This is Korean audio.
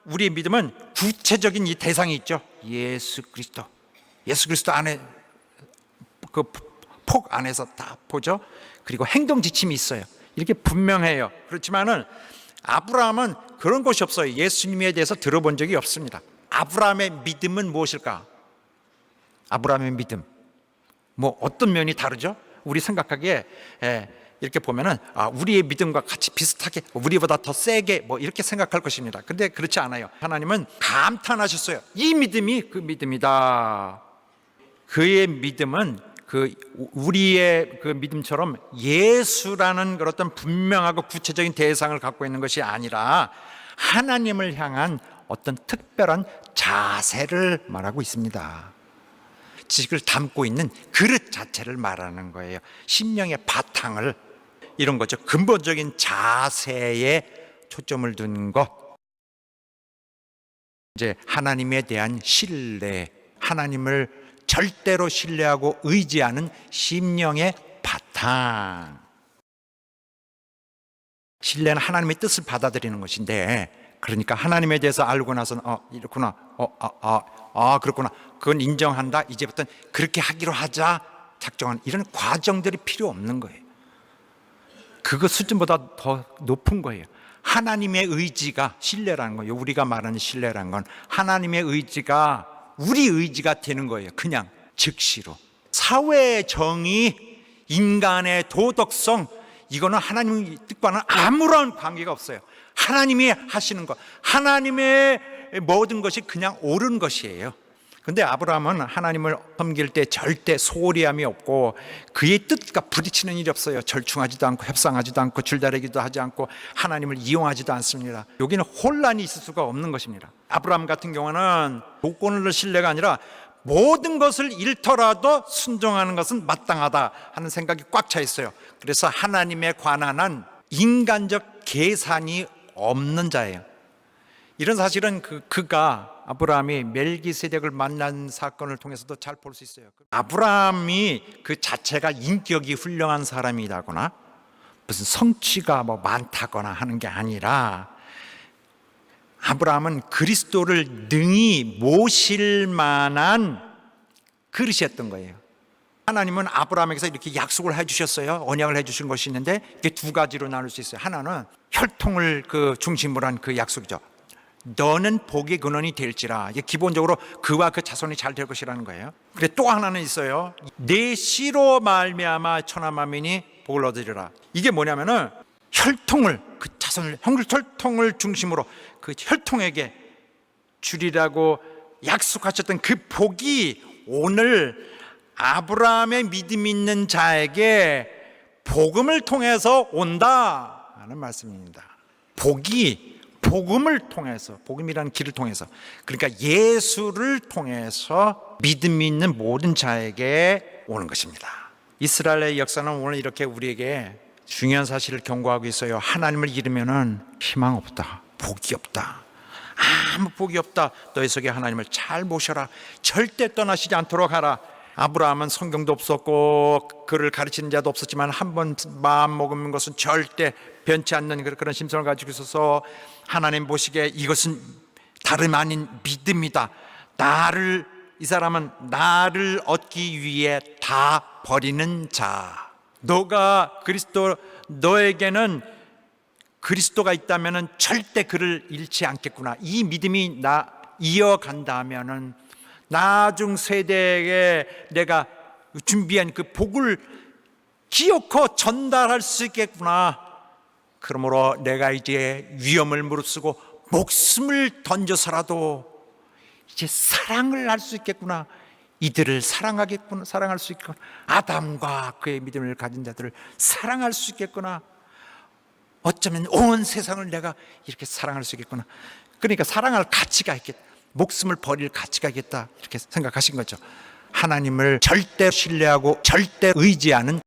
우리의 믿음은 구체적인 이 대상이 있죠. 예수 그리스도 안에 그 폭 안에서 다 보죠. 그리고 행동 지침이 있어요. 이렇게 분명해요. 그렇지만은 아브라함은 그런 것이 없어요. 예수님에 대해서 들어본 적이 없습니다. 아브라함의 믿음은 무엇일까? 아브라함의 믿음, 뭐 어떤 면이 다르죠? 우리 생각하기에 이렇게 보면은 우리의 믿음과 같이 비슷하게, 우리보다 더 세게 뭐 이렇게 생각할 것입니다. 근데 그렇지 않아요. 하나님은 감탄하셨어요. 이 믿음이 그 믿음이다. 그의 믿음은 우리의 그 믿음처럼 예수라는 그런 어떤 분명하고 구체적인 대상을 갖고 있는 것이 아니라 하나님을 향한 어떤 특별한 자세를 말하고 있습니다. 지식을 담고 있는 그릇 자체를 말하는 거예요. 심령의 바탕을, 이런 거죠. 근본적인 자세에 초점을 둔 것. 이제 하나님에 대한 신뢰, 하나님을 절대로 신뢰하고 의지하는 심령의 바탕. 신뢰는 하나님의 뜻을 받아들이는 것인데, 그러니까 하나님에 대해서 알고 나서는 이렇구나, 그렇구나, 그건 인정한다, 이제부터는 그렇게 하기로 하자 작정한, 이런 과정들이 필요 없는 거예요. 그거 수준보다 더 높은 거예요. 하나님의 의지가 신뢰라는 거예요. 우리가 말하는 신뢰라는 건 하나님의 의지가 우리 의지가 되는 거예요. 그냥 즉시로. 사회의 정의, 인간의 도덕성, 이거는 하나님의 뜻과는 아무런 관계가 없어요. 하나님이 하시는 것, 하나님의 모든 것이 그냥 옳은 것이에요. 근데 아브라함은 하나님을 섬길 때 절대 소홀히함이 없고 그의 뜻과 부딪히는 일이 없어요. 절충하지도 않고 협상하지도 않고 줄다리기도 하지 않고 하나님을 이용하지도 않습니다. 여기는 혼란이 있을 수가 없는 것입니다. 아브라함 같은 경우는 조건을 신뢰가 아니라 모든 것을 잃더라도 순종하는 것은 마땅하다 하는 생각이 꽉 차 있어요. 그래서 하나님에 관한 한 인간적 계산이 없는 자예요. 이런 사실은 그가 아브라함이 멜기세덱을 만난 사건을 통해서도 잘 볼 수 있어요. 아브라함이 그 자체가 인격이 훌륭한 사람이라거나 무슨 성취가 뭐 많다거나 하는 게 아니라 아브라함은 그리스도를 능히 모실 만한 그릇이었던 거예요. 하나님은 아브라함에게서 이렇게 약속을 해주셨어요. 언약을 해주신 것이 있는데 이게 두 가지로 나눌 수 있어요. 하나는 혈통을 중심으로 한 그 약속이죠. 너는 복의 근원이 될지라. 이게 기본적으로 그와 그 자손이 잘 될 것이라는 거예요. 그래, 또 하나는 있어요. 내 씨로 말미암아 천하 만민이 복을 얻으리라. 이게 뭐냐면은 혈통을, 그 자손을, 혈통을 중심으로 그 혈통에게 주리라고 약속하셨던 그 복이 오늘 아브라함의 믿음 있는 자에게 복음을 통해서 온다 하는 말씀입니다. 복음을 통해서, 복음이라는 길을 통해서, 그러니까 예수를 통해서 믿음 있는 모든 자에게 오는 것입니다. 이스라엘의 역사는 오늘 이렇게 우리에게 중요한 사실을 경고하고 있어요. 하나님을 잃으면은 희망 없다, 복이 없다, 아무 복이 없다. 너희 속에 하나님을 잘 모셔라, 절대 떠나시지 않도록 하라. 아브라함은 성경도 없었고 그를 가르치는 자도 없었지만 한 번 마음 먹은 것은 절대 변치 않는 그런 심성을 가지고 있어서 하나님 보시기에 이것은 다름 아닌 믿음이다. 이 사람은 나를 얻기 위해 다 버리는 자. 너에게는 그리스도가 있다면 절대 그를 잃지 않겠구나. 이 믿음이 이어간다면은 나중 세대에 내가 준비한 그 복을 기어코 전달할 수 있겠구나. 그러므로 내가 이제 위험을 무릅쓰고 목숨을 던져서라도 이제 사랑을 할 수 있겠구나. 이들을 사랑할 수 있겠구나. 아담과 그의 믿음을 가진 자들을 사랑할 수 있겠구나. 어쩌면 온 세상을 내가 이렇게 사랑할 수 있겠구나. 그러니까 사랑할 가치가 있겠다. 목숨을 버릴 가치가 있겠다. 이렇게 생각하신 거죠. 하나님을 절대 신뢰하고 절대 의지하는